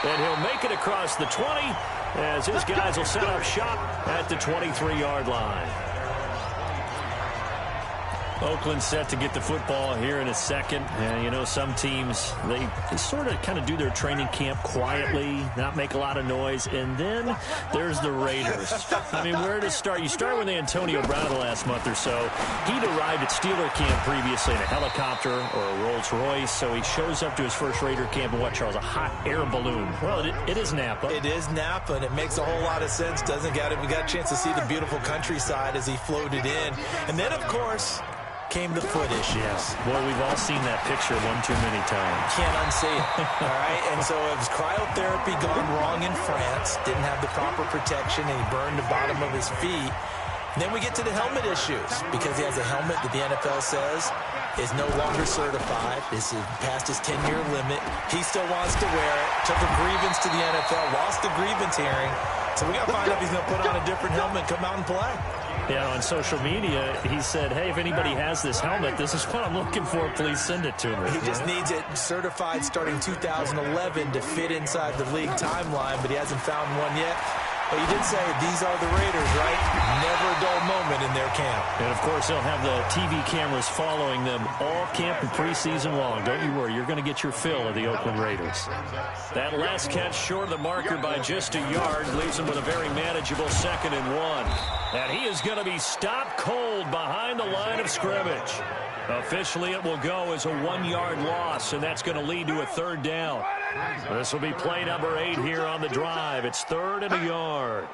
And he'll make it across the 20 as his guys will set up shop at the 23-yard line. Oakland set to get the football here in a second. And, you know, some teams, they sort of kind of do their training camp quietly, not make a lot of noise. And then there's the Raiders. I mean, where to start? You start with Antonio Brown the last month or so. He'd arrived at Steeler camp previously in a helicopter or a Rolls Royce. So he shows up to his first Raider camp in what, Charles? A hot air balloon. Well, it is Napa. It is Napa, and it makes a whole lot of sense, doesn't it? We got a chance to see the beautiful countryside as he floated in. And then, of course, came the foot issues. Yes. Boy, we've all seen that picture one too many times. Can't unsee it. All right, and so it was cryotherapy gone wrong in France. Didn't have the proper protection, and he burned the bottom of his feet. And then we get to the helmet issues because he has a helmet that the NFL says is no longer certified. This is past his 10-year limit. He still wants to wear it. Took a grievance to the NFL, lost the grievance hearing. So we got to find out if he's going to put on a different helmet and come out and play. Yeah, on social media, he said, hey, if anybody has this helmet, this is what I'm looking for. Please send it to me. He just needs it certified starting 2011 to fit inside the league timeline, but he hasn't found one yet. But he did say these are the Raiders, right? Never a dull moment in their camp. And, of course, they'll have the TV cameras following them all camp and preseason long. Don't you worry. You're going to get your fill of the Oakland Raiders. That last catch short of the marker by just a yard leaves him with a very manageable 2nd and 1. And he is going to be stopped cold behind the line of scrimmage. Officially, it will go as a 1-yard loss, and that's going to lead to a 3rd down. This will be play number 8 here on the drive. It's 3rd and a yard.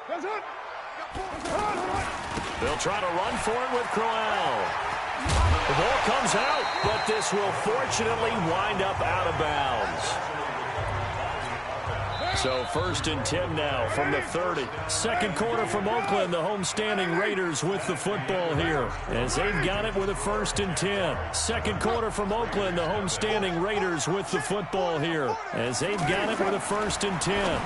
They'll try to run for it with Crowell. The ball comes out, but this will fortunately wind up out of bounds. So 1st and 10 now from the 30. 2nd quarter from Oakland, the homestanding Raiders with the football here as they've got it with a 1st and 10. 2nd quarter from Oakland, the homestanding Raiders with the football here as they've got it with a 1st and 10.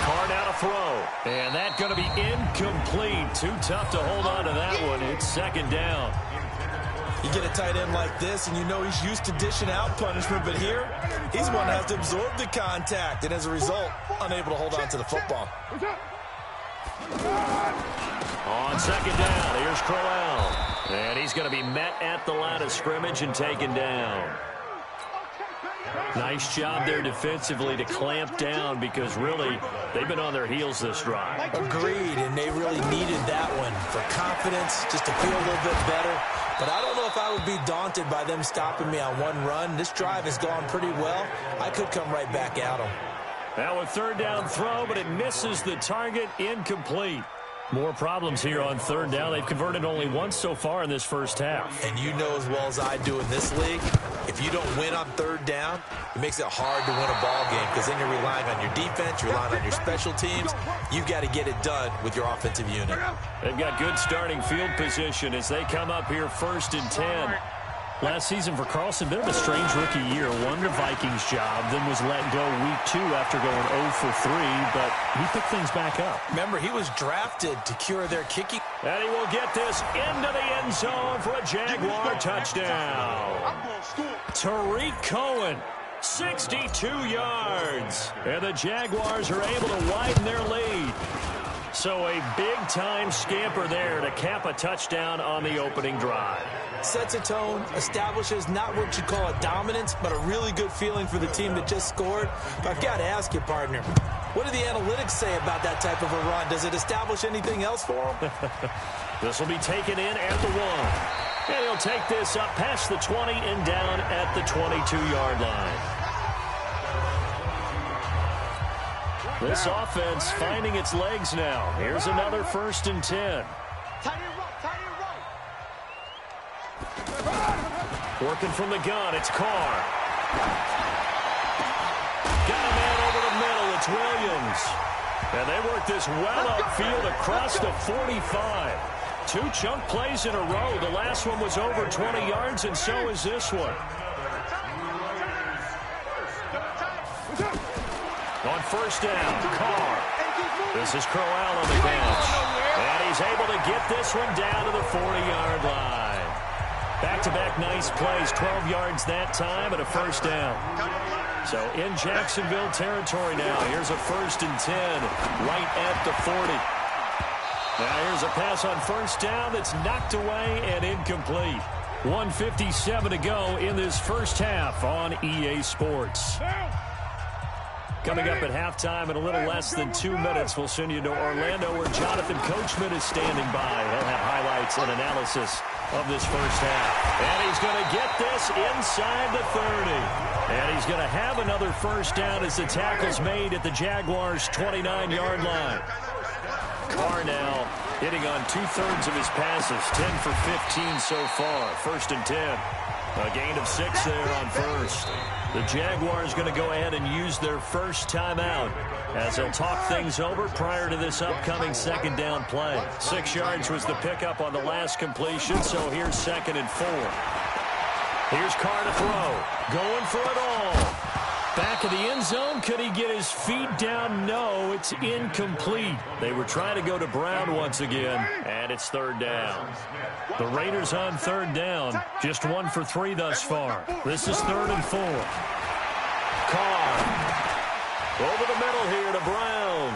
Card out a throw, and that's going to be incomplete. Too tough to hold on to that one. It's 2nd down. You get a tight end like this, and you know he's used to dishing out punishment, but here, he's one that has to absorb the contact, and as a result, unable to hold on to the football. On 2nd down, here's Crowell, and he's going to be met at the line of scrimmage and taken down. Nice job there defensively to clamp down because really they've been on their heels this drive. Agreed, and they really needed that one for confidence, just to feel a little bit better. But I don't know if I would be daunted by them stopping me on one run. This drive has gone pretty well. I could come right back at them. Now a 3rd down throw, but it misses the target. Incomplete. More problems here on 3rd down. They've converted only once so far in this first half. And you know as well as I do in this league, if you don't win on 3rd down, it makes it hard to win a ball game because then you're relying on your defense, you're relying on your special teams. You've got to get it done with your offensive unit. They've got good starting field position as they come up here 1st and 10. Last season for Carlson, bit of a strange rookie year. Won the Vikings job, then was let go week 2 after going 0 for 3, but he picked things back up. Remember, he was drafted to cure their kicking. And he will get this into the end zone for a Jaguar touchdown. Tariq Cohen, 62 yards. And the Jaguars are able to widen their lead. So a big-time scamper there to cap a touchdown on the opening drive. Sets a tone, establishes not what you'd call a dominance, but a really good feeling for the team that just scored. But I've got to ask you, partner, what do the analytics say about that type of a run? Does it establish anything else for him? This will be taken in at the 1. And he'll take this up past the 20 and down at the 22-yard line. This offense finding its legs now. Here's another 1st and 10. Working from the gun, it's Carr. Got a man over the middle, it's Williams. And they work this well upfield across the 45. 2 chunk plays in a row. The last one was over 20 yards, and so is this one. On 1st down, Carr. This is Crowell on the bench. And he's able to get this one down to the 40-yard line. Back-to-back nice plays, 12 yards that time, and a 1st down. So in Jacksonville territory now. Here's a 1st and 10 right at the 40. Now here's a pass on 1st down that's knocked away and incomplete. 1:57 to go in this first half on EA Sports. Coming up at halftime in a little less than 2 minutes, we'll send you to Orlando where Jonathan Coachman is standing by. He'll have highlights and analysis of this first half. And he's going to get this inside the 30. And he's going to have another 1st down as the tackle's made at the Jaguars' 29-yard line. Carr now hitting on 2/3 of his passes, 10 for 15 so far. 1st and 10. A gain of 6 there on 1st. The Jaguars going to go ahead and use their first timeout as they'll talk things over prior to this upcoming 2nd down play. 6 yards was the pickup on the last completion, so here's 2nd and 4. Here's Carr to throw. Going for it all. Back of the end zone. Could he get his feet down? No, it's incomplete. They were trying to go to Brown once again, and it's 3rd down. The Raiders on 3rd down. Just 1 for 3 thus far. This is 3rd and 4. Carr. Over the middle here to Brown.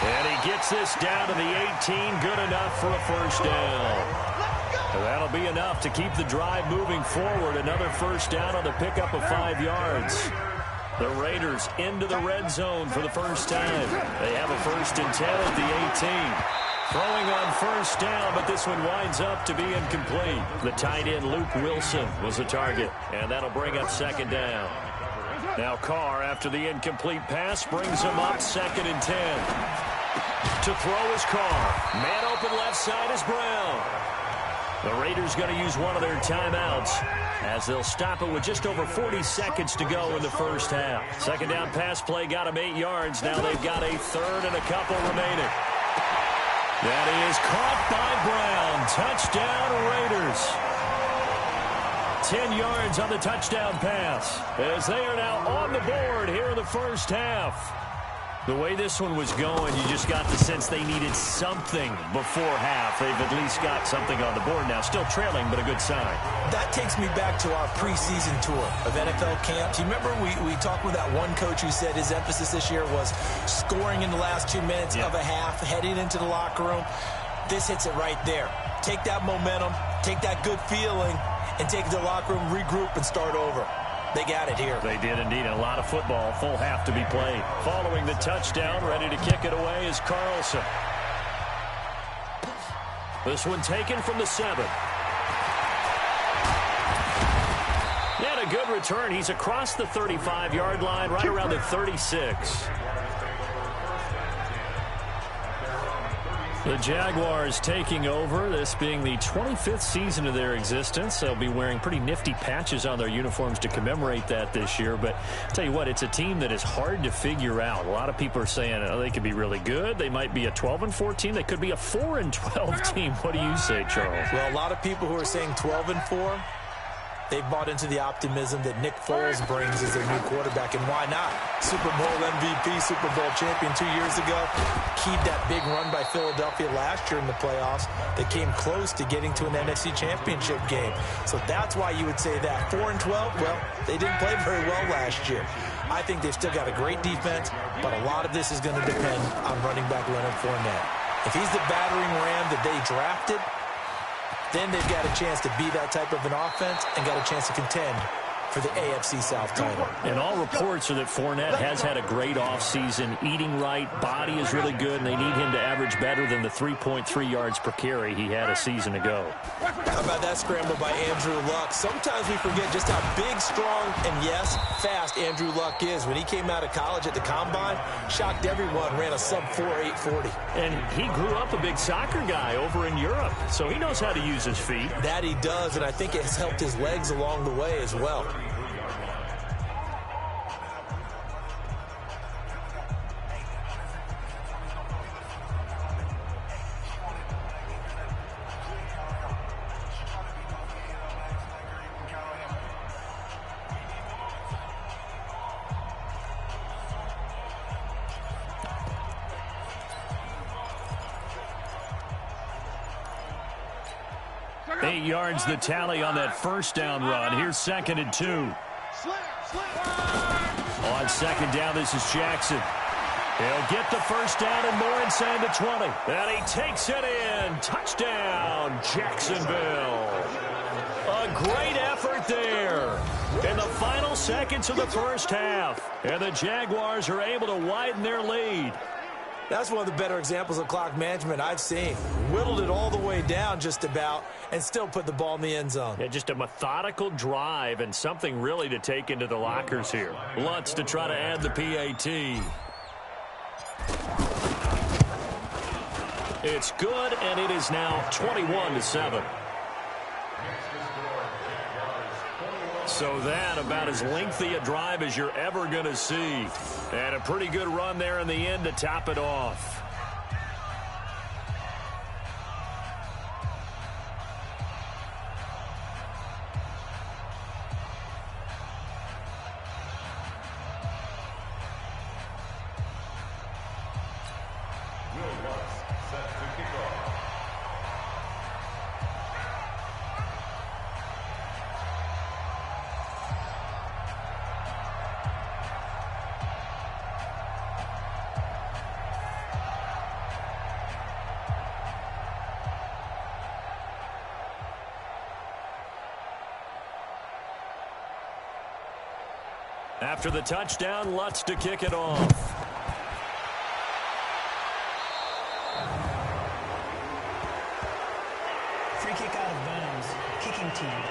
And he gets this down to the 18. Good enough for a 1st down. That'll be enough to keep the drive moving forward. Another 1st down on the pickup of 5 yards. The Raiders into the red zone for the first time. They have a 1st and 10 at the 18. Throwing on 1st down, but this one winds up to be incomplete. The tight end Luke Wilson was the target, and that'll bring up 2nd down. Now Carr, after the incomplete pass, brings him up 2nd and 10. To throw is Carr. Man open left side is Brown. The Raiders going to use one of their timeouts as they'll stop it with just over 40 seconds to go in the first half. 2nd down pass play got them 8 yards. Now they've got a 3rd and a couple remaining. That is caught by Brown. Touchdown Raiders. 10 yards on the touchdown pass as they are now on the board here in the first half. The way this one was going, you just got the sense they needed something before half. They've at least got something on the board now. Still trailing, but a good sign. That takes me back to our preseason tour of NFL camps. You remember we talked with that one coach who said his emphasis this year was scoring in the last 2 minutes of a half, heading into the locker room. This hits it right there. Take that momentum, take that good feeling, and take it to the locker room, regroup, and start over. They got it here. They did indeed. A lot of football, full half to be played. Following the touchdown, ready to kick it away is Carlson. This one taken from the 7. And a good return. He's across the 35-yard line, right around the 36. The Jaguars taking over, this being the 25th season of their existence. They'll be wearing pretty nifty patches on their uniforms to commemorate that this year. But I'll tell you what, it's a team that is hard to figure out. A lot of people are saying, oh, they could be really good. They might be a 12-4 team. They could be a 4-12 team. What do you say, Charles? Well, a lot of people who are saying 12-4, they've bought into the optimism that Nick Foles brings as their new quarterback, and why not? Super Bowl MVP, Super Bowl champion 2 years ago. Keyed that big run by Philadelphia last year in the playoffs that came close to getting to an NFC championship game. So that's why you would say that. 4-12, well, they didn't play very well last year. I think they've still got a great defense, but a lot of this is going to depend on running back Leonard Fournette. If he's the battering ram that they drafted, then they've got a chance to be that type of an offense and got a chance to contend for the AFC South title. And all reports are that Fournette has had a great offseason, eating right, body is really good, and they need him to average better than the 3.3 yards per carry he had a season ago. How about that scramble by Andrew Luck? Sometimes we forget just how big, strong, and yes, fast Andrew Luck is. When he came out of college at the Combine, shocked everyone, ran a sub-4 840. And he grew up a big soccer guy over in Europe, so he knows how to use his feet. That he does, and I think it has helped his legs along the way as well. Eight yards the tally on that first down run. Here's 2nd and 2. On second down, this is Jackson. He'll get the first down and more inside the 20. And he takes it in. Touchdown, Jacksonville. A great effort there in the final seconds of the first half. And the Jaguars are able to widen their lead. That's one of the better examples of clock management I've seen. Whittled it all the way down just about and still put the ball in the end zone. Yeah, just a methodical drive and something really to take into the lockers here. Lutz to try to add the PAT. It's good, and it is now 21-7. So that about as lengthy a drive as you're ever going to see. And a pretty good run there in the end to top it off. After the touchdown, Lutz to kick it off. Free kick out of bounds. Kicking team.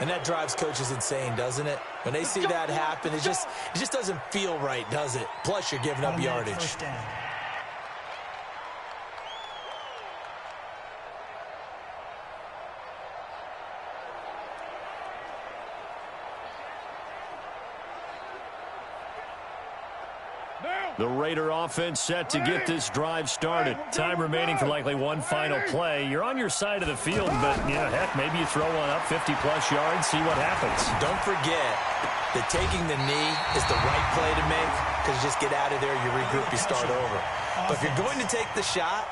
And that drives coaches insane, doesn't it? When they see that happen, it just doesn't feel right, does it? Plus, you're giving up yardage. First down. The Raider offense set to get this drive started. Time remaining for likely one final play. You're on your side of the field, but, heck, maybe you throw one up 50-plus yards, see what happens. Don't forget that taking the knee is the right play to make because you just get out of there, you regroup, you start over. But if you're going to take the shot,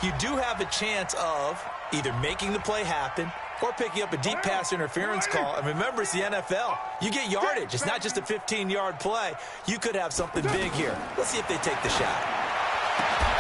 you do have a chance of either making the play happen or picking up a deep pass interference call. And remember, it's the NFL. You get yardage. It's not just a 15-yard play. You could have something big here. Let's see if they take the shot.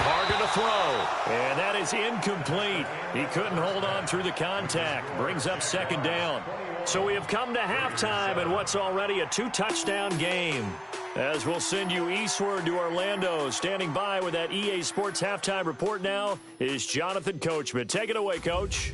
Morgan to throw. And that is incomplete. He couldn't hold on through the contact. Brings up second down. So we have come to halftime in what's already a two-touchdown game. As we'll send you eastward to Orlando. Standing by with that EA Sports halftime report now is Jonathan Coachman. Take it away, Coach.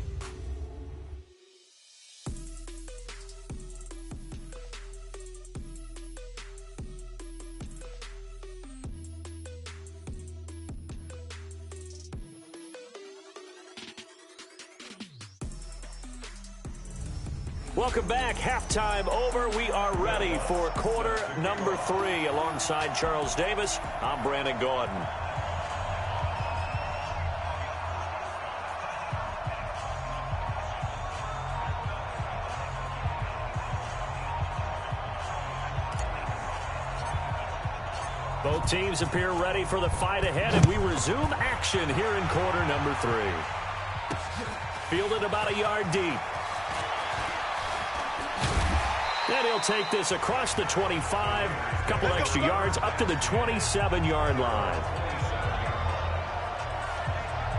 Welcome back. Halftime over. We are ready for quarter number 3. Alongside Charles Davis, I'm Brandon Gordon. Both teams appear ready for the fight ahead, and we resume action here in quarter number 3. Fielded about a yard deep. And he'll take this across the 25, a couple extra yards, up to the 27-yard line.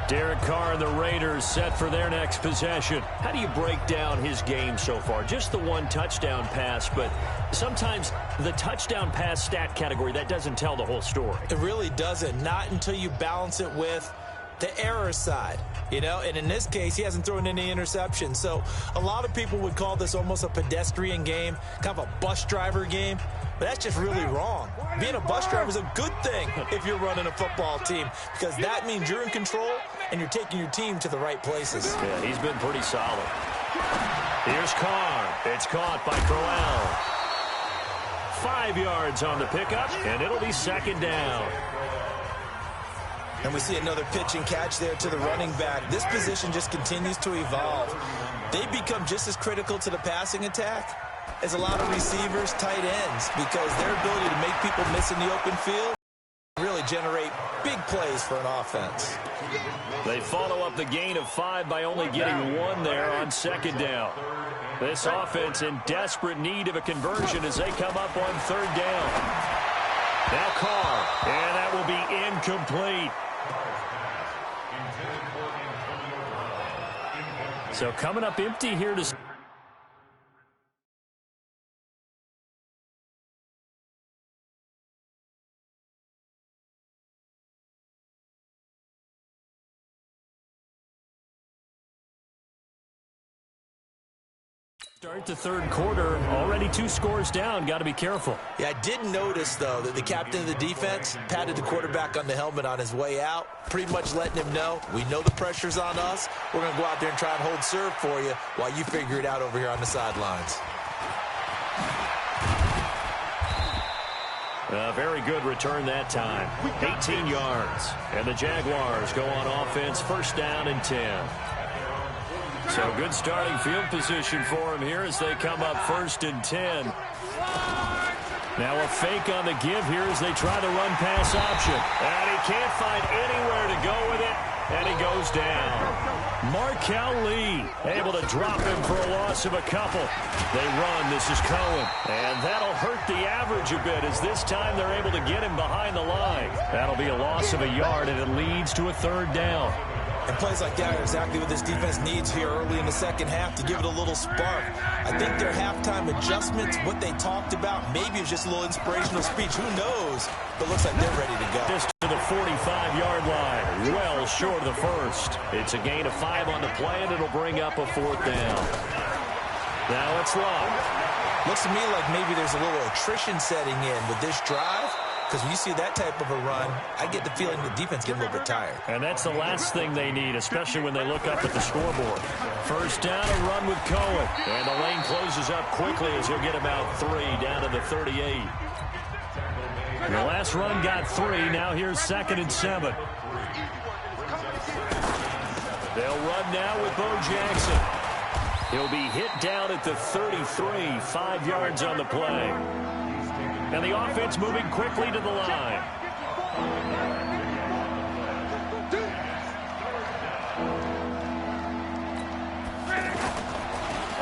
Derek Carr and the Raiders set for their next possession. How do you break down his game so far? Just the one touchdown pass, but sometimes the touchdown pass stat category, that doesn't tell the whole story. It really doesn't, not until you balance it with the error side, and in this case, he hasn't thrown any interceptions. So a lot of people would call this almost a pedestrian game, kind of a bus driver game, but that's just really wrong. Being a bus driver is a good thing if you're running a football team because that means you're in control and you're taking your team to the right places. Yeah, he's been pretty solid. Here's Carr. It's caught by Crowell. 5 yards on the pickup, and it'll be second down. And we see another pitch and catch there to the running back. This position just continues to evolve. They become just as critical to the passing attack as a lot of receivers, tight ends, because their ability to make people miss in the open field really generate big plays for an offense. They follow up the gain of 5 by only getting 1 there on second down. This offense in desperate need of a conversion as they come up on third down. Now Carr, and that will be incomplete. So coming up empty here to... Start the third quarter, already 2 scores down. Got to be careful. Yeah, I did notice, though, that the captain of the defense patted the quarterback on the helmet on his way out, pretty much letting him know, we know the pressure's on us. We're going to go out there and try and hold serve for you while you figure it out over here on the sidelines. A very good return that time. 18 yards. And the Jaguars go on offense, first down and 10. So good starting field position for him here as they come up first and 10. Now a fake on the give here as they try the run-pass option. And he can't find anywhere to go with it, and he goes down. Markel Lee able to drop him for a loss of a couple. They run. This is Cohen. And that'll hurt the average a bit as this time they're able to get him behind the line. That'll be a loss of a yard, and it leads to a third down. And plays like that are exactly what this defense needs here early in the second half to give it a little spark. I think their halftime adjustments, what they talked about, maybe it's just a little inspirational speech. Who knows? But looks like they're ready to go. Just to the 45-yard line, well short of the first. It's a gain of 5 on the play, and it'll bring up a fourth down. Now it's locked. Looks to me like maybe there's a little attrition setting in with this drive. Because when you see that type of a run, I get the feeling the defense getting a little bit tired. And that's the last thing they need, especially when they look up at the scoreboard. First down, a run with Cohen. And the lane closes up quickly as he'll get about 3 down to the 38. And the last run got 3. Now here's second and 7. They'll run now with Bo Jackson. He'll be hit down at the 33, 5 yards on the play. And the offense moving quickly to the line.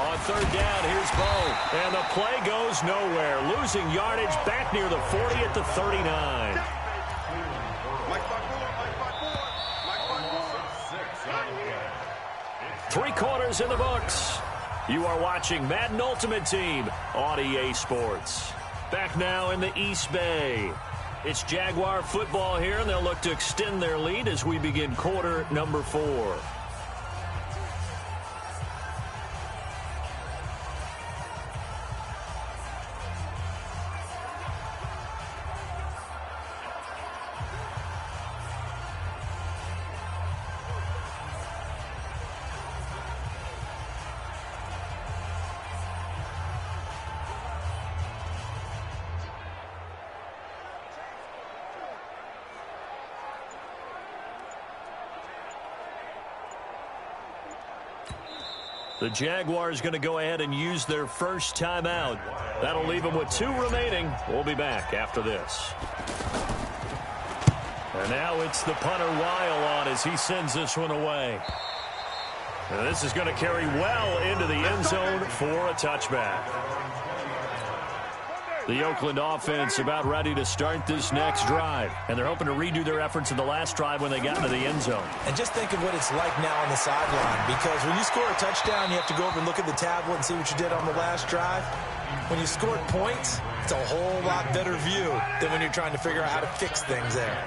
On third down, here's Bo. And the play goes nowhere. Losing yardage back near the 40 at the 39. Three quarters in the books. You are watching Madden Ultimate Team on EA Sports. Back now in the East Bay. It's Jaguar football here, and they'll look to extend their lead as we begin quarter number 4. The Jaguars going to go ahead and use their first timeout. That'll leave them with 2 remaining. We'll be back after this. And now it's the punter Weil on as he sends this one away. And this is going to carry well into the end zone for a touchback. The Oakland offense about ready to start this next drive. And they're hoping to redo their efforts in the last drive when they got into the end zone. And just think of what it's like now on the sideline. Because when you score a touchdown, you have to go over and look at the tablet and see what you did on the last drive. When you scored points, it's a whole lot better view than when you're trying to figure out how to fix things there.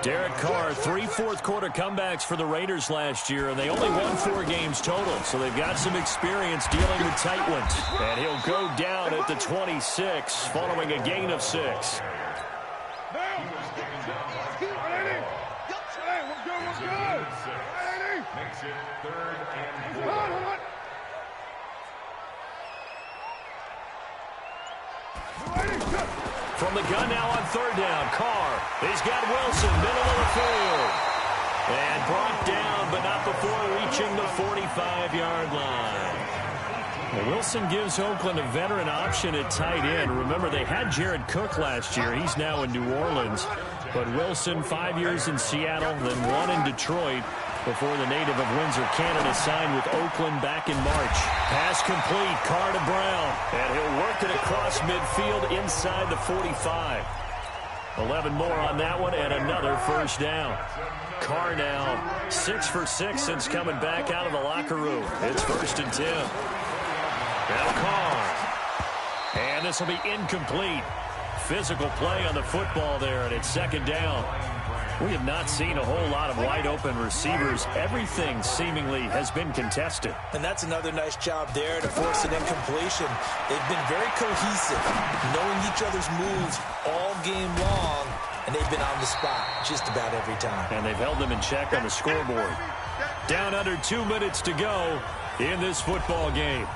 Derek Carr, 3 fourth-quarter comebacks for the Raiders last year, and they only won 4 games total, so they've got some experience dealing with tight ones. And he'll go down at the 26, following a gain of 6. From the gun now on third down, Carr. He's got Wilson, middle of the field. And brought down, but not before reaching the 45-yard line. Well, Wilson gives Oakland a veteran option at tight end. Remember, they had Jared Cook last year. He's now in New Orleans. But Wilson, 5 years in Seattle, then 1 in Detroit before the native of Windsor, Canada, signed with Oakland back in March. Pass complete, Carr to Brown, and he'll work it across midfield inside the 45. 11 more on that one, and another first down. Carr now 6 for 6 since coming back out of the locker room. It's 1st and 10. Now Carr. And this will be incomplete. Physical play on the football there, and it's 2nd down. We have not seen a whole lot of wide-open receivers. Everything seemingly has been contested. And that's another nice job there to force an incompletion. They've been very cohesive, knowing each other's moves all game long, and they've been on the spot just about every time. And they've held them in check on the scoreboard. Down under 2 minutes to go in this football game.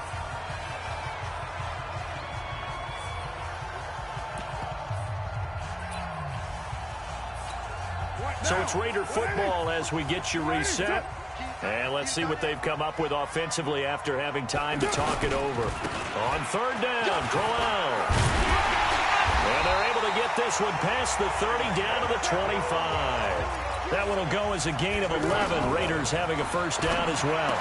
So it's Raider football as we get you reset. And let's see what they've come up with offensively after having time to talk it over. On 3rd down, Crowell. And they're able to get this one past the 30 down to the 25. That one will go as a gain of 11. Raiders having a first down as well.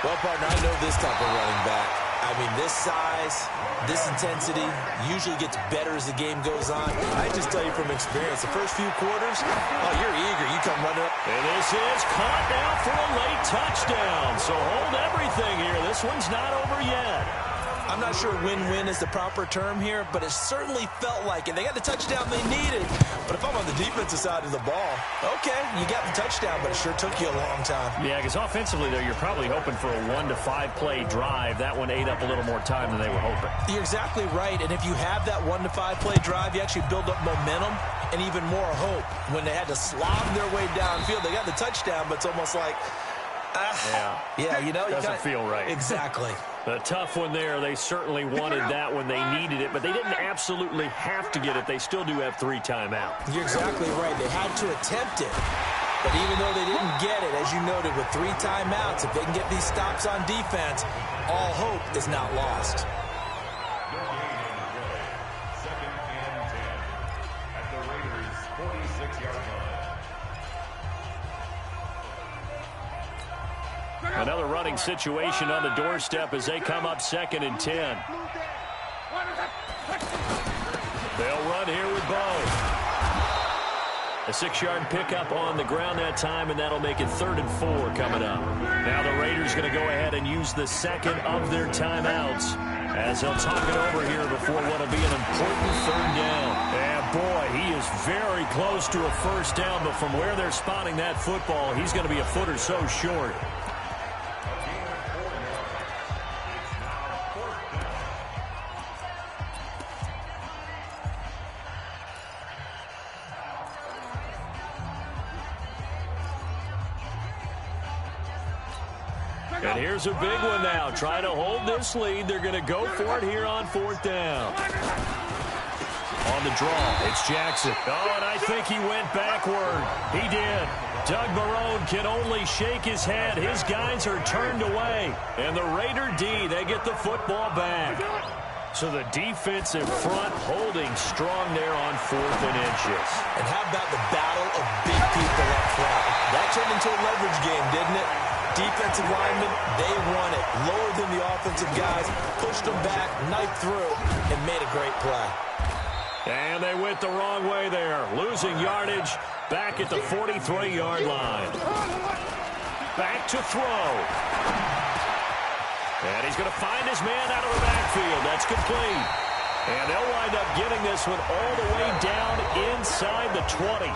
Well, partner, I know this type of running back. I mean, this size, this intensity usually gets better as the game goes on. I just tell you from experience, the first few quarters, oh, you're eager. You come running up. And this is caught now for a late touchdown. So hold everything here. This one's not over yet. I'm not sure win-win is the proper term here, but it certainly felt like it. They got the touchdown they needed. But if I'm on the defensive side of the ball, okay, you got the touchdown, but it sure took you a long time. Yeah, because offensively, though, you're probably hoping for a 1 to 5 play drive. That one ate up a little more time than they were hoping. You're exactly right. And if you have that 1 to 5 play drive, you actually build up momentum and even more hope. When they had to slob their way downfield, they got the touchdown, but it's almost like, yeah, you know, doesn't feel right. Exactly. A tough one there. They certainly wanted that when they needed it, but they didn't absolutely have to get it. They still do have 3 timeouts. You're exactly right. They had to attempt it. But even though they didn't get it, as you noted, with 3 timeouts, if they can get these stops on defense, all hope is not lost. Another running situation on the doorstep as they come up 2nd and 10. They'll run here with Bo. A 6-yard pickup on the ground that time, and that'll make it 3rd and 4 coming up. Now the Raiders going to go ahead and use the 2nd of their timeouts as they'll talk it over here before what will be an important 3rd down. And boy, he is very close to a first down, but from where they're spotting that football, he's going to be a foot or so short. And here's a big one now. Trying to hold this lead. They're going to go for it here on 4th down. On the draw, it's Jackson. Oh, and I think he went backward. He did. Doug Marrone can only shake his head. His guys are turned away. And the Raider D, they get the football back. So the defensive front holding strong there on 4th and inches. And how about the battle of big people up front? That turned into a leverage game, didn't it? Defensive linemen, they won it. Lower than the offensive guys, pushed them back, knifed through, and made a great play. And they went the wrong way there. Losing yardage back at the 43-yard line. Back to throw. And he's going to find his man out of the backfield. That's complete. And they'll wind up getting this one all the way down inside the 20.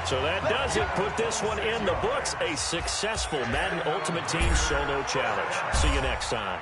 So that does it. Put this one in the books. A successful Madden Ultimate Team Solo Challenge. See you next time.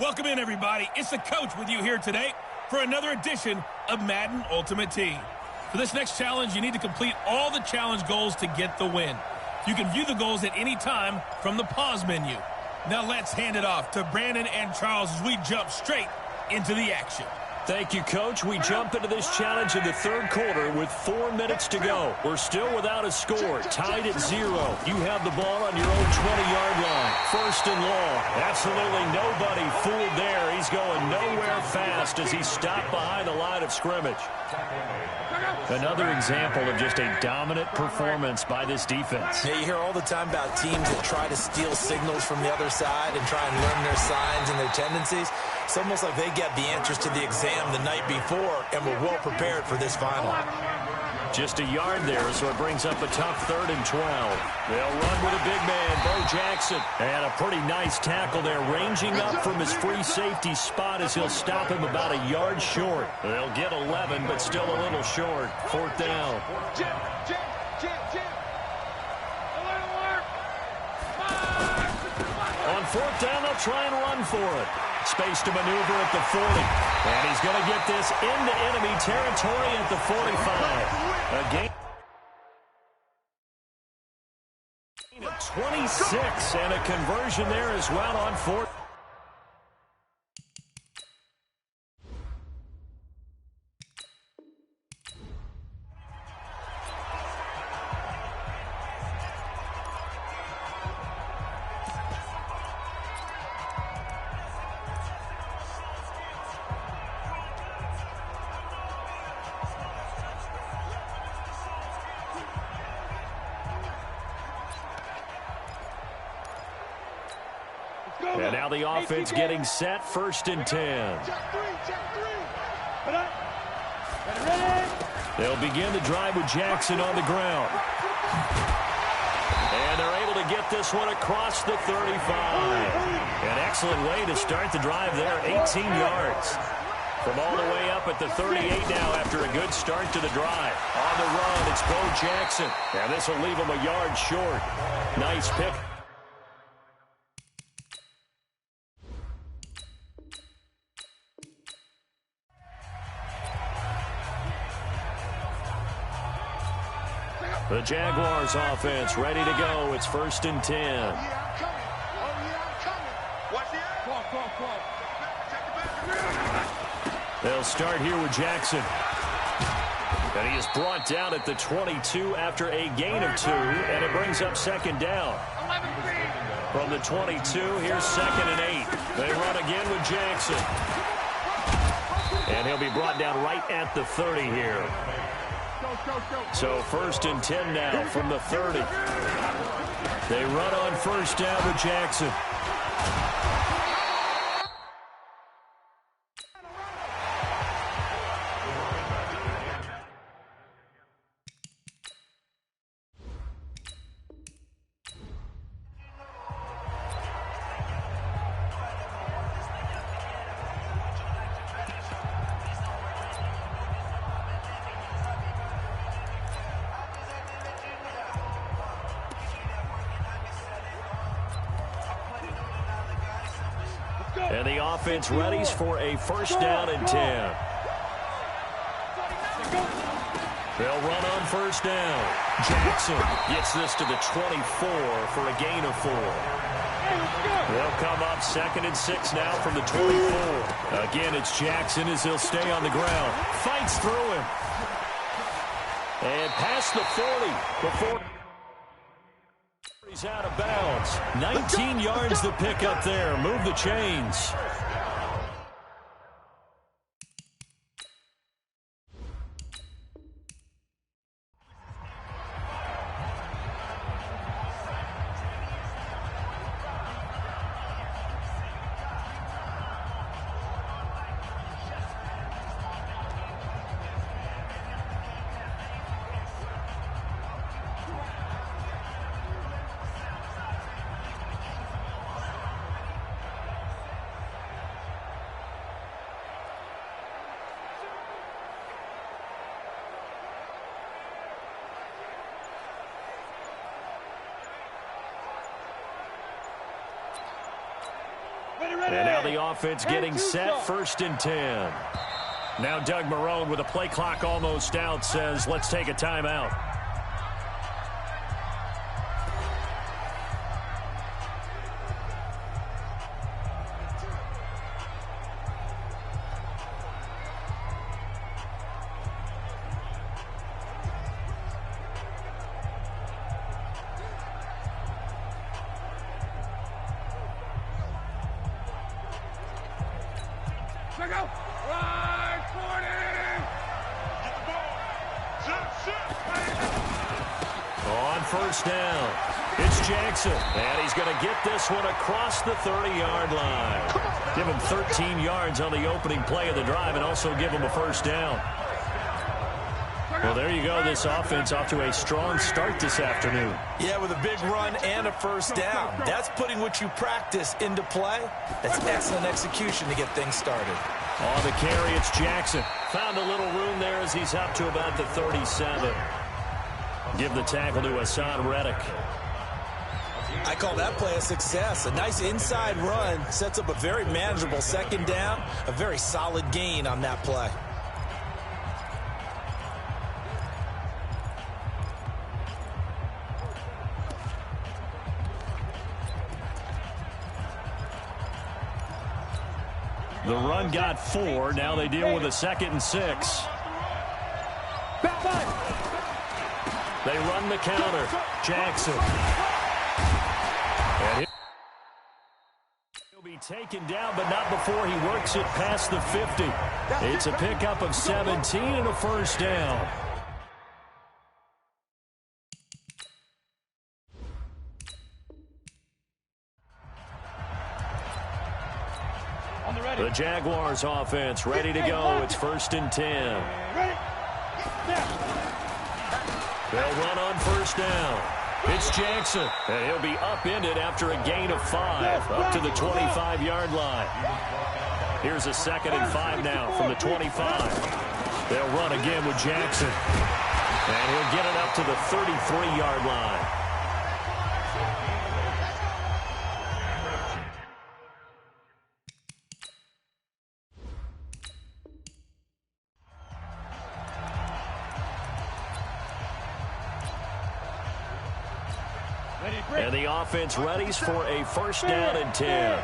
Welcome in, everybody. It's the coach with you here today for another edition of Madden Ultimate Team. For this next challenge, you need to complete all the challenge goals to get the win. You can view the goals at any time from the pause menu. Now let's hand it off to Brandon and Charles as we jump straight into the action. Thank you, Coach. We jump into this challenge in the third quarter with 4 minutes to go. We're still without a score, tied at 0. You have the ball on your own 20-yard line. First and long. Absolutely nobody fooled there. He's going nowhere fast as he's stopped behind the line of scrimmage. Another example of just a dominant performance by this defense. Yeah, you hear all the time about teams that try to steal signals from the other side and try and learn their signs and their tendencies. It's almost like they get the answers to the exam the night before and were well prepared for this final. Just a yard there, so it brings up a tough 3rd and 12. They'll run with a big man, Bo Jackson. And a pretty nice tackle there, ranging up from his free safety spot as he'll stop him about a yard short. They'll get 11, but still a little short. 4th down. On 4th down, they'll try and run for it. Space to maneuver at the 40. And he's going to get this into enemy territory at the 45. A gain of 26 and a conversion there as well on 4th. And now the offense getting set, 1st and 10. They'll begin the drive with Jackson on the ground. And they're able to get this one across the 35. An excellent way to start the drive there, 18 yards. From all the way up at the 38 now after a good start to the drive. On the run, it's Bo Jackson. And this will leave him a yard short. Nice pick. The Jaguars offense ready to go. It's 1st and 10. They'll start here with Jackson. And he is brought down at the 22 after a gain of 2, and it brings up 2nd down. From the 22, here's 2nd and 8. They run again with Jackson. And he'll be brought down right at the 30 here. So 1st and 10 now from the 30. They run on 1st down with Jackson. And the offense readies for a 1st down and 10. They'll run on 1st down. Jackson gets this to the 24 for a gain of 4. They'll come up 2nd and 6 now from the 24. Again, it's Jackson as he'll stay on the ground. Fights through him. And past the 40 before he's out of bounds. 19 yards to pick up there. Move the chains. And now the offense getting set, 1st and 10. Now Doug Marrone, with the play clock almost out, says, let's take a timeout. On 1st down, it's Jackson, and he's going to get this one across the 30-yard line. Give him 13 yards on the opening play of the drive and also give him a 1st down. Well, there you go. This offense off to a strong start this afternoon. Yeah, with a big run and a 1st down. That's putting what you practice into play. That's excellent execution to get things started. On the carry, it's Jackson. Found a little room there as he's up to about the 37. Give the tackle to Hassan Reddick. I call that play a success. A nice inside run sets up a very manageable 2nd down. A very solid gain on that play. The run got 4. Now they deal with a 2nd and 6. They run the counter. Jackson. And he'll be taken down, but not before he works it past the 50. It's a pickup of 17 and a 1st down. The Jaguars offense ready to go. It's 1st and 10. They'll run on 1st down. It's Jackson, and he'll be upended after a gain of 5, up to the 25-yard line. Here's a 2nd and 5 now from the 25. They'll run again with Jackson, and he'll get it up to the 33-yard line. And the offense readies for a 1st down and 10.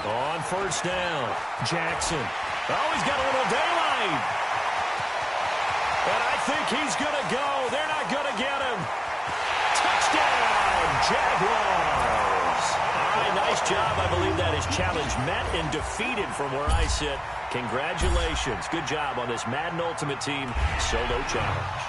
On 1st down, Jackson. Oh, he's got a little daylight. And I think he's going to go. They're not going to get him. Touchdown, Jaguars. All right, nice job. I believe that is challenge met and defeated from where I sit. Congratulations. Good job on this Madden Ultimate Team solo challenge.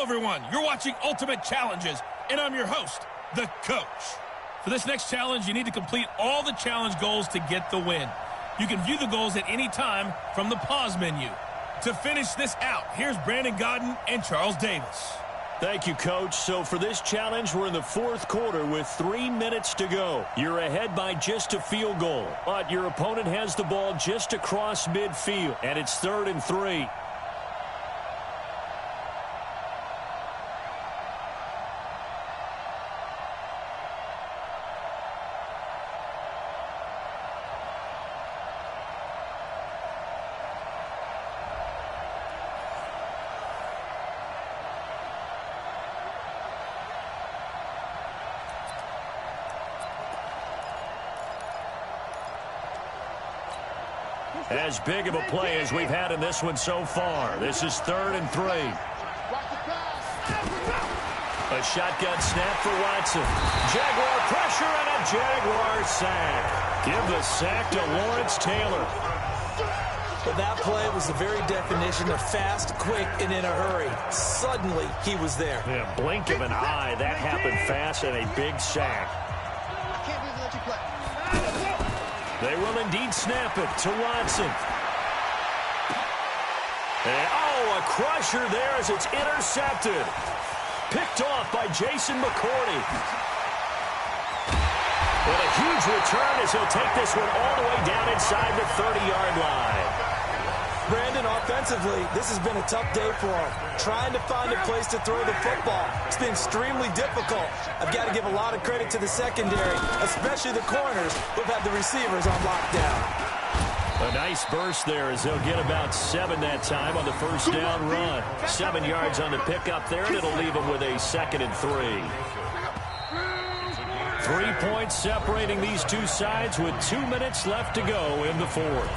everyone. You're watching Ultimate Challenges, and I'm your host, the Coach. For this next challenge, you need to complete all the challenge goals to get the win. You can view the goals at any time from the pause menu. To finish this out, here's Brandon Godden and Charles Davis. Thank you, Coach. So for this challenge, we're in the fourth quarter with 3 minutes to go. You're ahead by just a field goal, but your opponent has the ball just across midfield, and it's 3rd and 3. As big of a play as we've had in this one so far. This is 3rd and 3. A shotgun snap for Watson. Jaguar pressure and a Jaguar sack. Give the sack to Lawrence Taylor. But that play was the very definition of fast, quick, and in a hurry. Suddenly, he was there. Yeah, blink of an eye. That happened fast and a big sack. They will indeed snap it to Watson. And, oh, a crusher there as it's intercepted. Picked off by Jason McCourty. And a huge return as he'll take this one all the way down inside the 30-yard line. Brandon, offensively, this has been a tough day for him. Trying to find a place to throw the football. It's been extremely difficult. I've got to give a lot of credit to the secondary, especially the corners who've had the receivers on lockdown. A nice burst there as they'll get about 7 that time on the first down run. 7 yards on the pickup there, and it'll leave them with a 2nd and 3. 3 points separating these two sides with 2 minutes left to go in the fourth.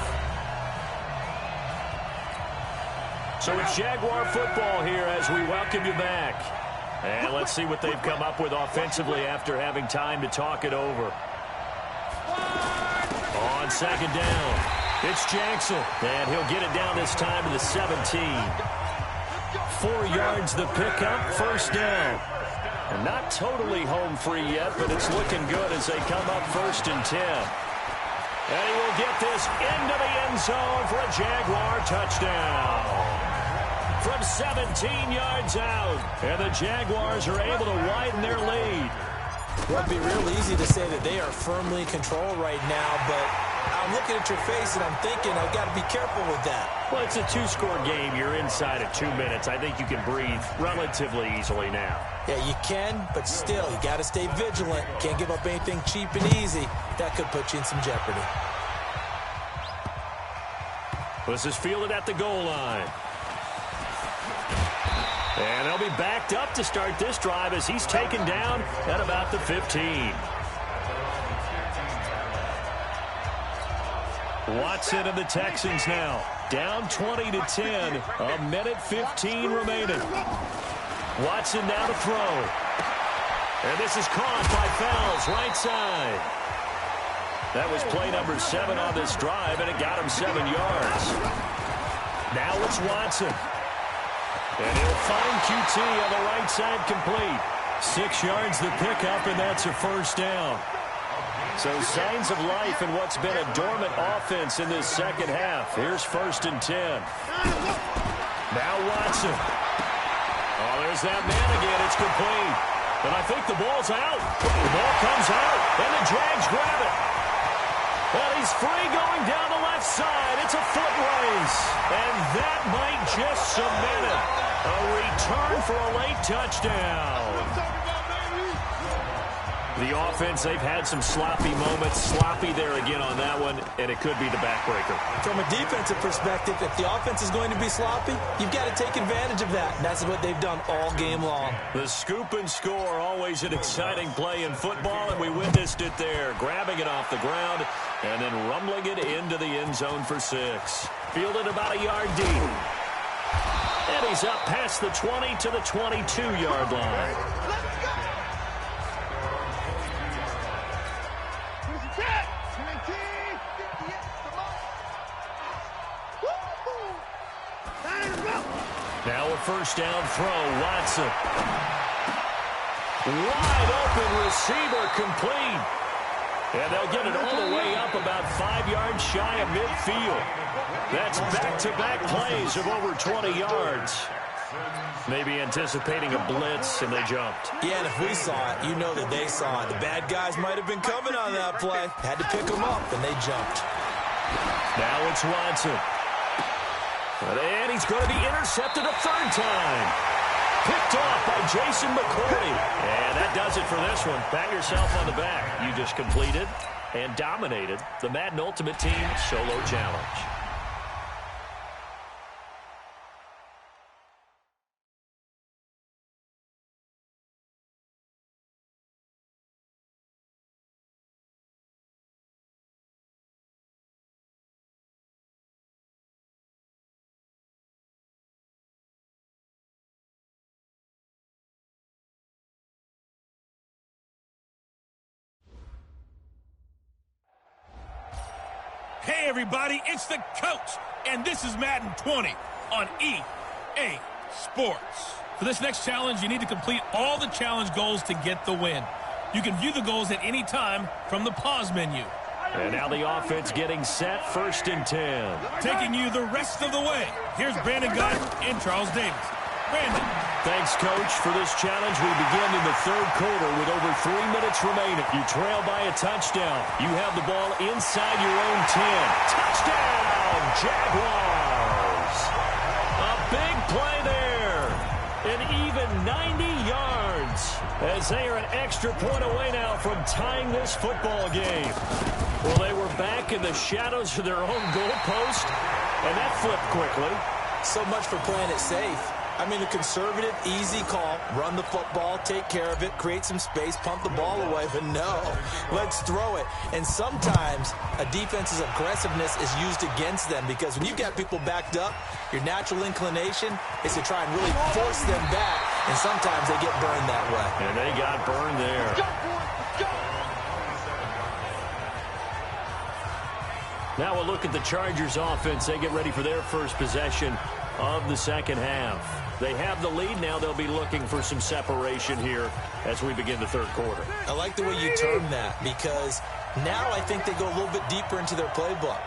So it's Jaguar football here as we welcome you back. And let's see what they've come up with offensively after having time to talk it over. On 2nd down, it's Jackson. And he'll get it down this time to the 17. 4 yards the pickup, 1st down. And not totally home free yet, but it's looking good as they come up 1st and 10. And he will get this into the end zone for a Jaguar touchdown. From 17 yards out. And the Jaguars are able to widen their lead. Well, it'd be real easy to say that they are firmly in control right now, but I'm looking at your face and I'm thinking I've got to be careful with that. Well, it's a 2-score game. You're inside of 2 minutes. I think you can breathe relatively easily now. Yeah, you can, but still, you got to stay vigilant. Can't give up anything cheap and easy. That could put you in some jeopardy. This is fielded at the goal line. And they'll be backed up to start this drive as he's taken down at about the 15. Watson and the Texans now down 20-10. A minute 15 remaining. Watson now to throw. And this is caught by Fells, right side. That was play number 7 on this drive, and it got him 7 yards. Now it's Watson. And he'll find QT on the right side complete. 6 yards the pickup, and that's a 1st down. So signs of life in what's been a dormant offense in this second half. Here's 1st and 10. Now Watson. Oh, there's that man again. It's complete. And I think the ball's out. The ball comes out, and the Jags grab it. Well, he's free going down the left side. It's a foot race. And that might just cement it. A return for a late touchdown. The offense, they've had some sloppy moments. Sloppy there again on that one, and it could be the backbreaker. From a defensive perspective, if the offense is going to be sloppy, you've got to take advantage of that. And that's what they've done all game long. The scoop and score, always an exciting play in football, and we witnessed it there. Grabbing it off the ground and then rumbling it into the end zone for 6. Fielded about a yard deep. And he's up past the 20 to the 22-yard line. Now a first down throw. Watson. Wide open receiver complete. And they'll get it all the way up about 5 yards shy of midfield. That's back-to-back plays of over 20 yards. Maybe anticipating a blitz, and they jumped. Yeah, and if we saw it, you know that they saw it. The bad guys might have been coming on that play. Had to pick them up, and they jumped. Now it's Watson. And he's going to be intercepted a third time. Picked off by Jason McCourty. And that does it for this one. Pat yourself on the back. You just completed and dominated the Madden Ultimate Team Solo Challenge. Hey, everybody, it's the coach, and this is Madden 20 on EA Sports. For this next challenge, you need to complete all the challenge goals to get the win. You can view the goals at any time from the pause menu. And now the offense getting set, 1st and 10. Taking you the rest of the way, here's Brandon Gunn and Charles Davis. Brandon. Thanks, Coach. For this challenge, we begin in the third quarter with over 3 minutes remaining. You trail by a touchdown. You have the ball inside your own 10. Touchdown, Jaguars! A big play there. An even 90 yards as they are an extra point away now from tying this football game. Well, they were back in the shadows of their own goalpost, and that flipped quickly. So much for playing it safe. I mean, a conservative, easy call, run the football, take care of it, create some space, pump the ball away, but no, let's throw it. And sometimes a defense's aggressiveness is used against them because when you've got people backed up, your natural inclination is to try and really force them back, and sometimes they get burned that way. And they got burned there. Now we'll look at the Chargers offense. They get ready for their first possession of the second half. They have the lead. Now they'll be looking for some separation here as we begin the third quarter. I like the way you term that because now I think they go a little bit deeper into their playbook.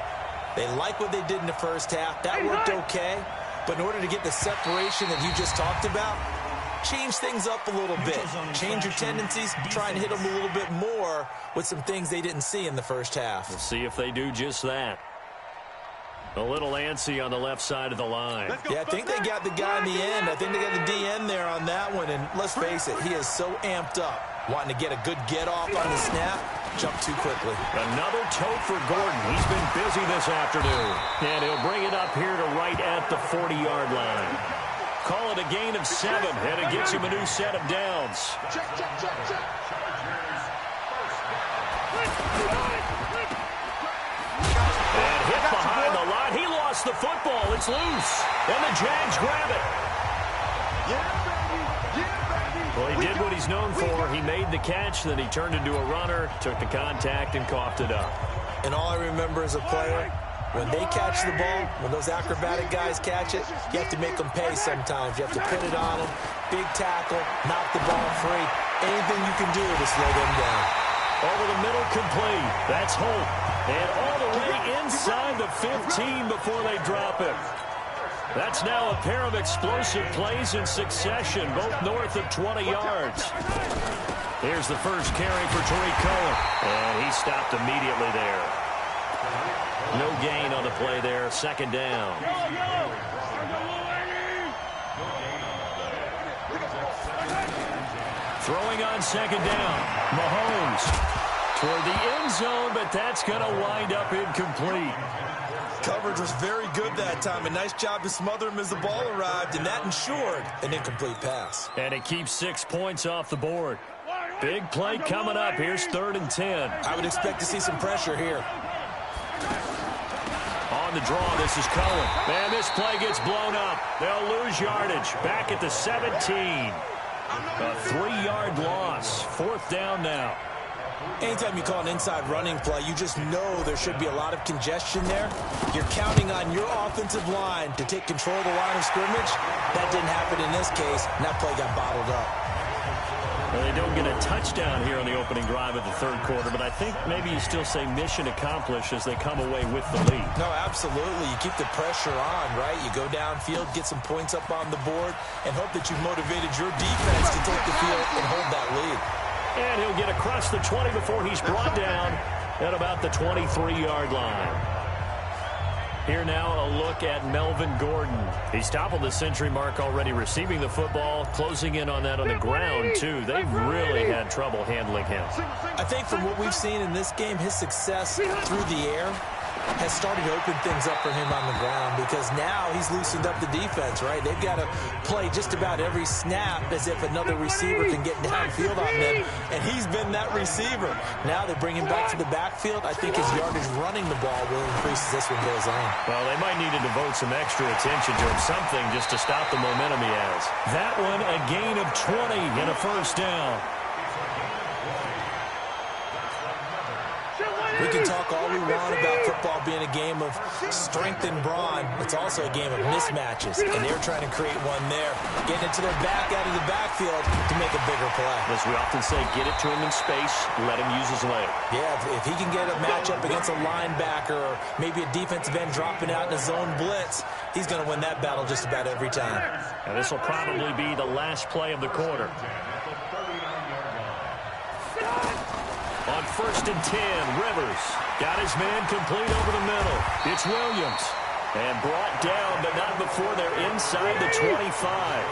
They like what they did in the first half. That worked okay. But in order to get the separation that you just talked about, change things up a little bit. Change your tendencies. Try and hit them a little bit more with some things they didn't see in the first half. We'll see if they do just that. A little antsy on the left side of the line. Yeah, I think they got the guy in the end. I think they got the DN there on that one. And let's face it, he is so amped up, wanting to get a good get-off on the snap, jump too quickly. Another tote for Gordon. He's been busy this afternoon. And he'll bring it up here to right at the 40-yard line. Call it a gain of 7, and it gets him a new set of downs. And hit behind the line. He lost the football. It's loose. And the Jags grab it. Well, he did what he's known for. He made the catch, then he turned into a runner, took the contact, and coughed it up. And all I remember as a player, when they catch the ball, when those acrobatic guys catch it, you have to make them pay sometimes. You have to put it on them, big tackle, knock the ball free. Anything you can do to slow them down. Over the middle, complete. That's Holt. And all the way inside the 15 before they drop it. That's now a pair of explosive plays in succession, both north of 20 yards. Here's the first carry for Tariq Cohen. And he stopped immediately there. No gain on the play there. Second down. Throwing on second down. Mahomes toward the end zone, but that's going to wind up incomplete. Coverage was very good that time. A nice job to smother him as the ball arrived, and that ensured an incomplete pass. And it keeps 6 points off the board. Big play coming up. Here's 3rd and 10. I would expect to see some pressure here. On the draw, this is Cohen. And this play gets blown up. They'll lose yardage. Back at the 17. A 3-yard loss. 4th down now. Anytime you call an inside running play, you just know there should be a lot of congestion there. You're counting on your offensive line to take control of the line of scrimmage. That didn't happen in this case, and that play got bottled up. Well, they don't get a touchdown here on the opening drive of the third quarter, but I think maybe you still say mission accomplished as they come away with the lead. No, absolutely. You keep the pressure on, right? You go downfield, get some points up on the board, and hope that you've motivated your defense to take the field and hold that lead. And he'll get across the 20 before he's brought down at about the 23-yard line. Here now a look at Melvin Gordon. He's toppled the century mark already receiving the football, closing in on that on the ground, too. They've really had trouble handling him. I think from what we've seen in this game, his success through the air has started to open things up for him on the ground because now he's loosened up the defense, right? They've got to play just about every snap as if another receiver can get downfield on them, and he's been that receiver. Now they bring him back to the backfield. I think his yardage running the ball will increase as this one goes on. Well, they might need to devote some extra attention to him, something just to stop the momentum he has. That one, a gain of 20 and a first down. We can talk all we want about football being a game of strength and brawn. It's also a game of mismatches, and they're trying to create one there, getting it to their back out of the backfield to make a bigger play. As we often say, get it to him in space, let him use his leg. Yeah, if he can get a matchup against a linebacker or maybe a defensive end dropping out in a zone blitz, he's going to win that battle just about every time. And this will probably be the last play of the quarter. On 1st and 10, Rivers got his man complete over the middle. It's Williams. And brought down, but not before they're inside the 25.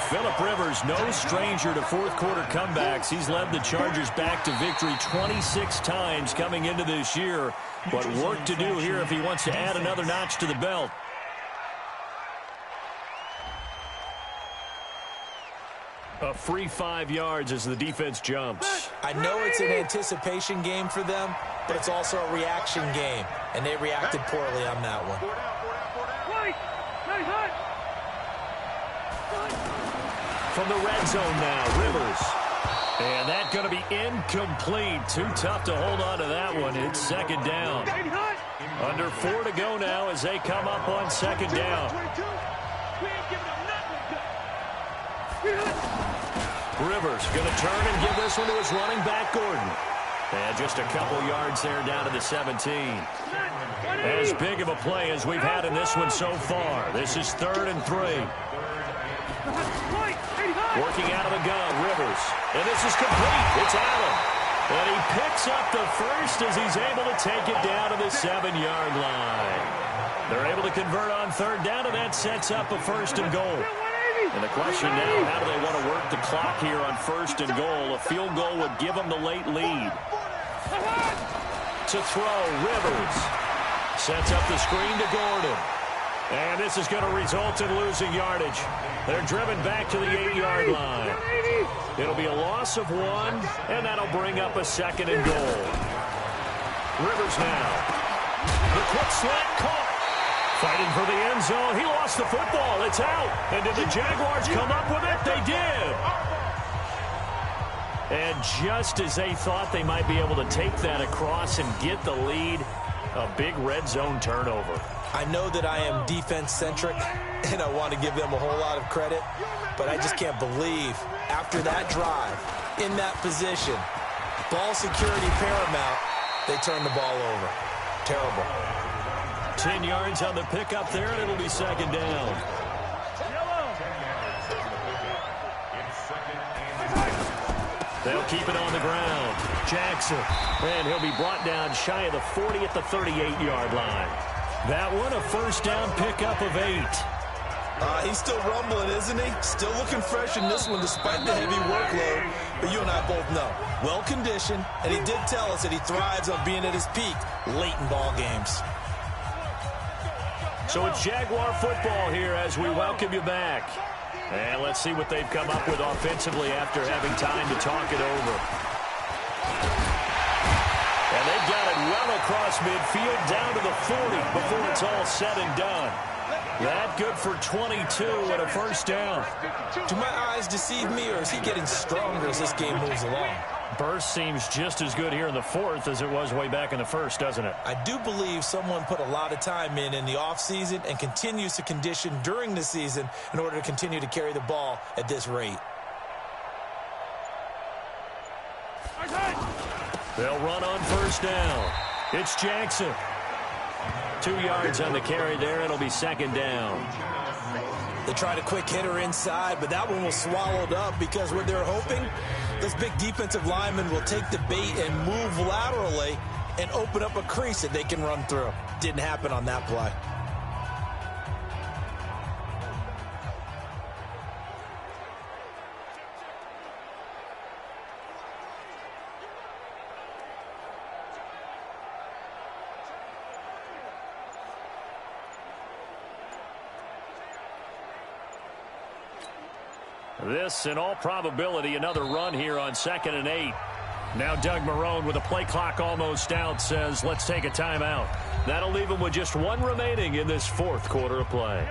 Phillip Rivers, no stranger to fourth quarter comebacks. He's led the Chargers back to victory 26 times coming into this year. But work to do here if he wants to add another notch to the belt. A free 5 yards as the defense jumps. I know it's an anticipation game for them, but it's also a reaction game, and they reacted poorly on that one. From the red zone now, Rivers. And that's going to be incomplete. Too tough to hold on to that one. It's second down. Under 4 to go now as they come up on second down. Rivers going to turn and give this one to his running back, Gordon. And just a couple yards there down to the 17. As big of a play as we've had in this one so far. This is 3rd and 3. Working out of the gun, Rivers. And this is complete. It's Allen. And he picks up the first as he's able to take it down to the 7-yard line. They're able to convert on 3rd down, and that sets up a 1st and goal. And the question now, how do they want to work the clock here on 1st and goal? A field goal would give them the late lead. To throw, Rivers. Sets up the screen to Gordon. And this is going to result in losing yardage. They're driven back to the 8-yard line. It'll be a loss of 1, and that'll bring up a 2nd and goal. Rivers now. The quick slant caught. Fighting for the end zone. He lost the football. It's out. And did the Jaguars come up with it? They did. And just as they thought they might be able to take that across and get the lead, a big red zone turnover. I know that I am defense-centric, and I want to give them a whole lot of credit, but I just can't believe after that drive, in that position, ball security paramount, they turn the ball over. Terrible. 10 yards on the pickup there, and it'll be 2nd down. They'll keep it on the ground. Jackson, and he'll be brought down shy of the 40 at the 38-yard line. That one, a 1st down pickup of 8. He's still rumbling, isn't he? Still looking fresh in this one despite the heavy workload. But you and I both know, well-conditioned, and he did tell us that he thrives on being at his peak late in ball games. So it's Jaguar football here as we welcome you back. And let's see what they've come up with offensively after having time to talk it over. And they've got it well across midfield down to the 40 before it's all said and done. That good for 22 and a 1st down. Do my eyes deceive me, or is he getting stronger as this game moves along? Burst seems just as good here in the fourth as it was way back in the first, doesn't it? I do believe someone put a lot of time in the offseason and continues to condition during the season in order to continue to carry the ball at this rate. They'll run on first down. It's Jackson. 2 yards on the carry there. It'll be second down. They tried a quick hitter inside, but that one was swallowed up because what they're hoping, this big defensive lineman will take the bait and move laterally and open up a crease that they can run through. Didn't happen on that play. This, in all probability, another run here on 2nd and 8. Now Doug Marrone, with the play clock almost out, says, let's take a timeout. That'll leave him with just one remaining in this fourth quarter of play.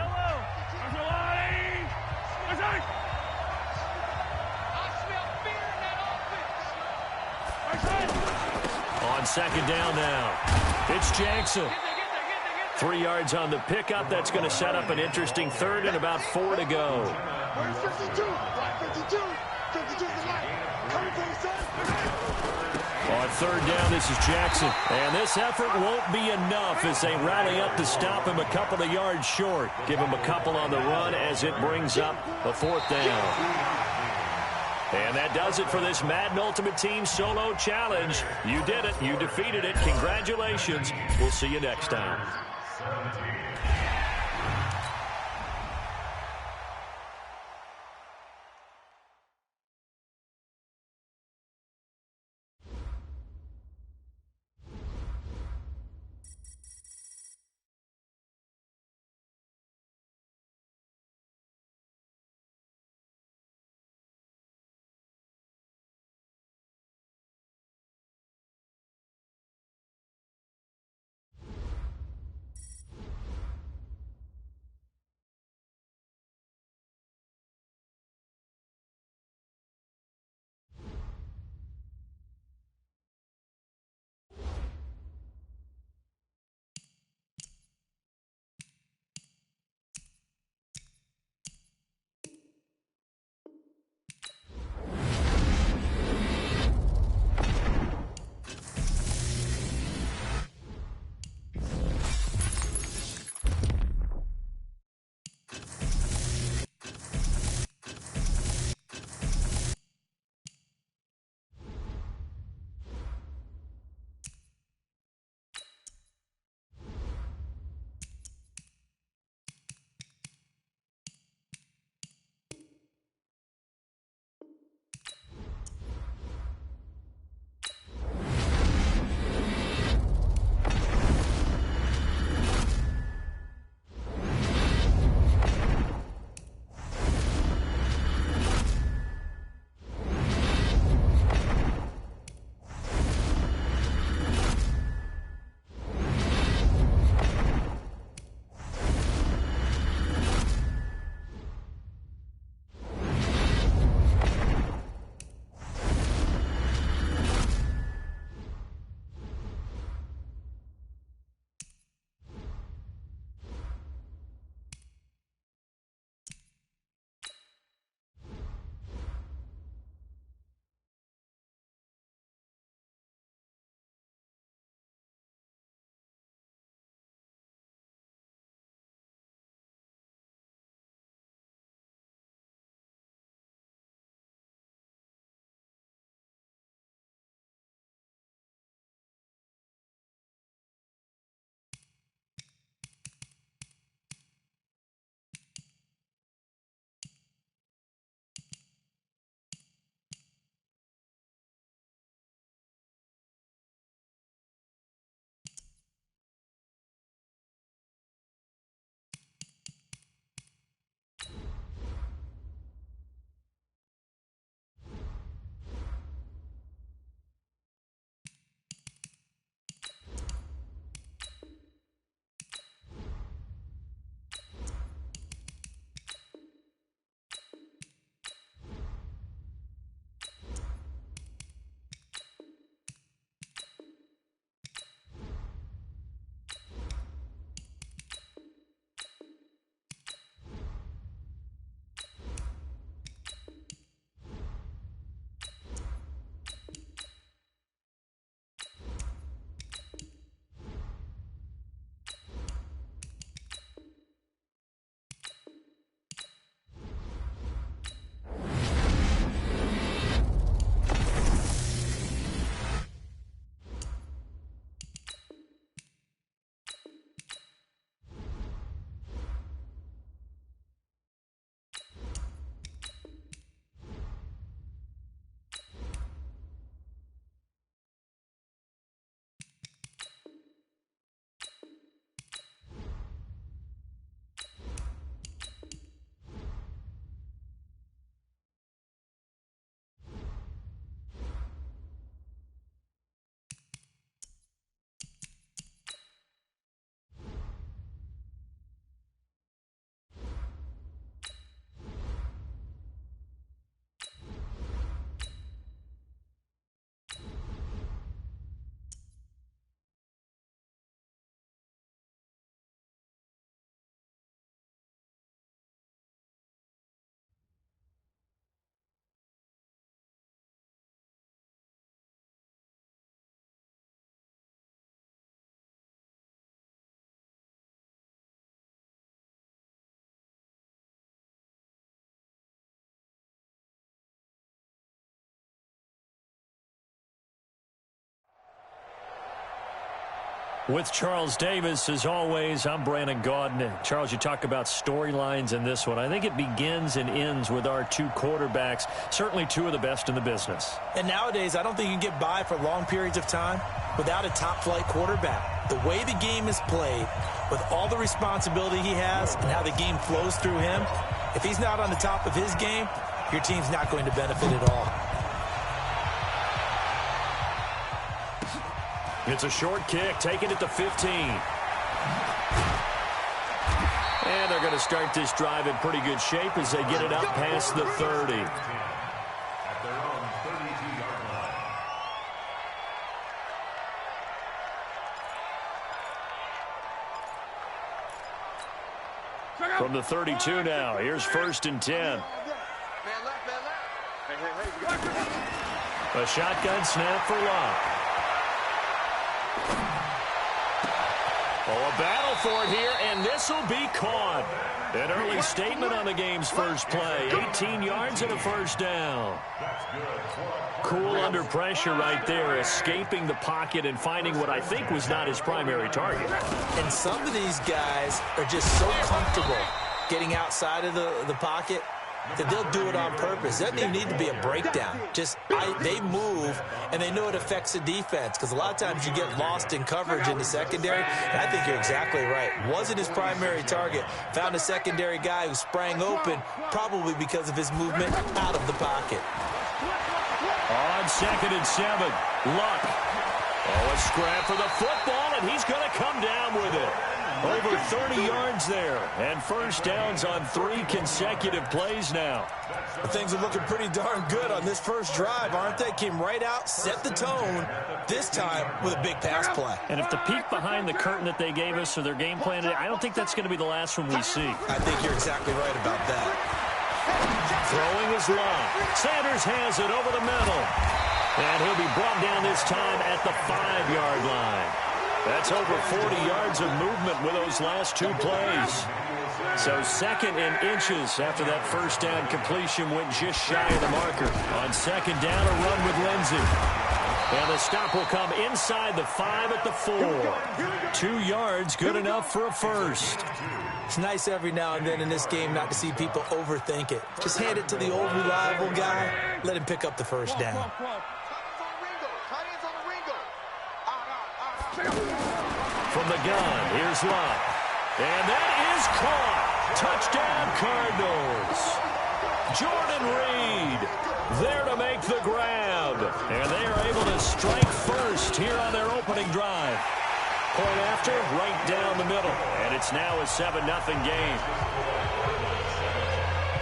On second down now, it's Jackson. 3 yards on the pickup. That's going to set up an interesting third and about 4 to go. On third down, this is Jackson. And this effort won't be enough as they rally up to stop him a couple of yards short. Give him a couple on the run as it brings up a 4th down. And that does it for this Madden Ultimate Team Solo Challenge. You did it. You defeated it. Congratulations. We'll see you next time. With Charles Davis, as always, I'm Brandon Gaudin. Charles, you talk about storylines in this one. I think it begins and ends with our two quarterbacks, certainly two of the best in the business. And nowadays, I don't think you can get by for long periods of time without a top-flight quarterback. The way the game is played, with all the responsibility he has and how the game flows through him, if he's not on the top of his game, your team's not going to benefit at all. It's a short kick, taking it to 15. And they're going to start this drive in pretty good shape as they get it up past the 30. From the 32 now, here's 1st and 10. A shotgun snap for Locke. Oh, a battle for it here, and this will be caught. An early statement on the game's first play. 18 yards and a first down. Cool under pressure right there, escaping the pocket and finding what I think was not his primary target. And some of these guys are just so comfortable getting outside of the pocket that they'll do it on purpose. It doesn't even need to be a breakdown. They move, and they know it affects the defense, because a lot of times you get lost in coverage in the secondary, and I think you're exactly right. Wasn't his primary target. Found a secondary guy who sprang open, probably because of his movement out of the pocket. On 2nd and 7, Luck. Oh, a scrap for the football, and he's going to come down with it. Over 30 yards there, and first downs on 3 consecutive plays now. Things are looking pretty darn good on this first drive, aren't they? Came right out, set the tone, this time with a big pass play. And if the peek behind the curtain that they gave us or their game plan, I don't think that's going to be the last one we see. I think you're exactly right about that. Throwing is Locke. Sanders has it over the middle. And he'll be brought down this time at the 5-yard line. That's over 40 yards of movement with those last 2 plays. So 2nd and inches after that first down completion went just shy of the marker. On 2nd down, a run with Lindsey. And the stop will come inside the 5 at the 4. 2 yards, good enough for a first. It's nice every now and then in this game not to see people overthink it. Just hand it to the old reliable guy. Let him pick up the first down. From the gun, here's Locke. And that is caught. Touchdown, Cardinals. Jordan Reed there to make the grab. And they are able to strike first here on their opening drive. Point after, right down the middle. And it's now a 7-0 game.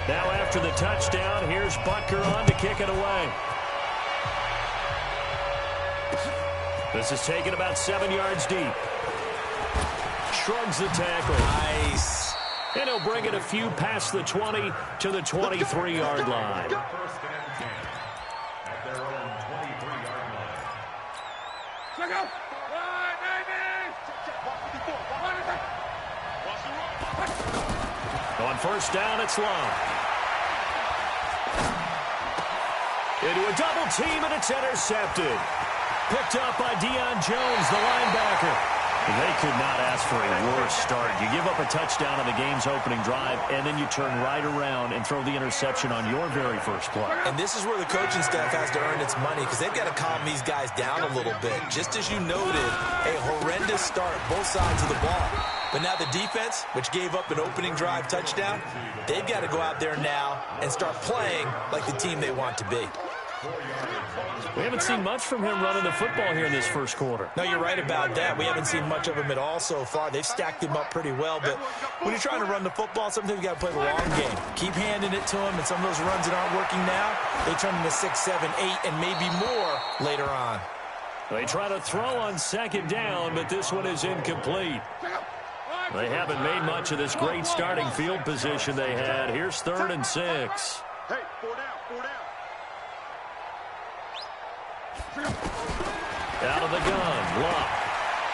Now after the touchdown, here's Butker on to kick it away. This is taken about 7 yards deep. Shrugs the tackle. Nice. And he'll bring it a few past the 20 to the 23-yard line. On first down, it's Locke. Into a double team, and it's intercepted. Picked up by Deion Jones, the linebacker. They could not ask for a worse start. You give up a touchdown on the game's opening drive, and then you turn right around and throw the interception on your very first play. And this is where the coaching staff has to earn its money, because they've got to calm these guys down a little bit. Just as you noted, a horrendous start, both sides of the ball. But now the defense, which gave up an opening drive touchdown, they've got to go out there now and start playing like the team they want to be. We haven't seen much from him running the football here in this first quarter. No, you're right about that. We haven't seen much of him at all so far. They've stacked him up pretty well, but when you're trying to run the football, sometimes you got to play the long game. Keep handing it to him, and some of those runs that aren't working now, they turn into 6, 7, 8, and maybe more later on. They try to throw on second down, but this one is incomplete. They haven't made much of this great starting field position they had. Here's 3rd and 6. Hey, 4 down, 4 down. Out of the gun, Locke.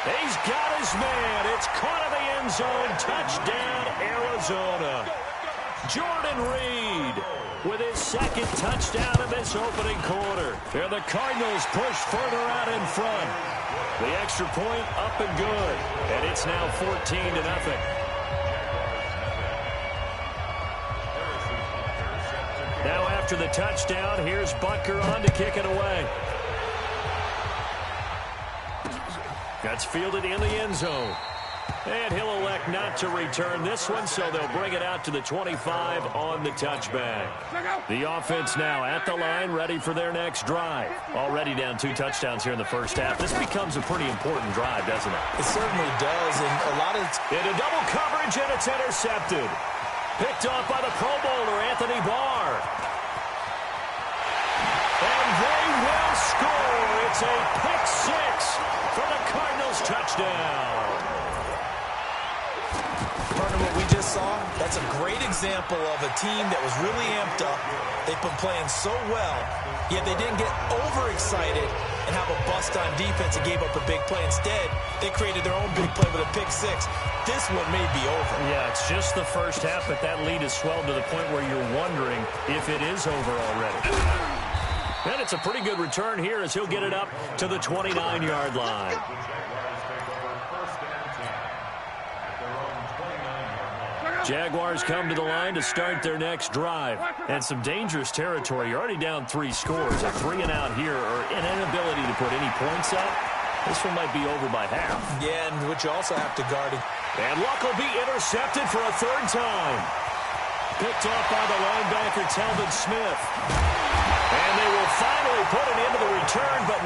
He's got his man. It's caught in the end zone. Touchdown, Arizona. Jordan Reed with his second touchdown in this opening quarter. And the Cardinals push further out in front. The extra point up and good. And it's now 14-0. Now after the touchdown, here's Butker on to kick it away. That's fielded in the end zone. And he'll elect not to return this one, so they'll bring it out to the 25 on the touchback. The offense now at the line, ready for their next drive. Already down 2 touchdowns here in the first half. This becomes a pretty important drive, doesn't it? It certainly does, and a lot of... Into double coverage, and it's intercepted. Picked off by the Pro Bowler, Anthony Barr. And they will score. It's a pick 6 for the Cardinals touchdown. Partner, what we just saw, that's a great example of a team that was really amped up. They've been playing so well, yet they didn't get overexcited and have a bust on defense and gave up a big play. Instead, they created their own big play with a pick 6. This one may be over. Yeah, it's just the first half, but that lead has swelled to the point where you're wondering if it is over already. And it's a pretty good return here as he'll get it up to the 29-yard line. Jaguars come to the line to start their next drive. And some dangerous territory. You're already down 3 scores. A 3-and-out here or an inability to put any points up. This one might be over by half. Yeah, and what you also have to guard. And Luck will be intercepted for a 3rd time. Picked off by the linebacker, Telvin Smith. And they will finally put it into the return, but...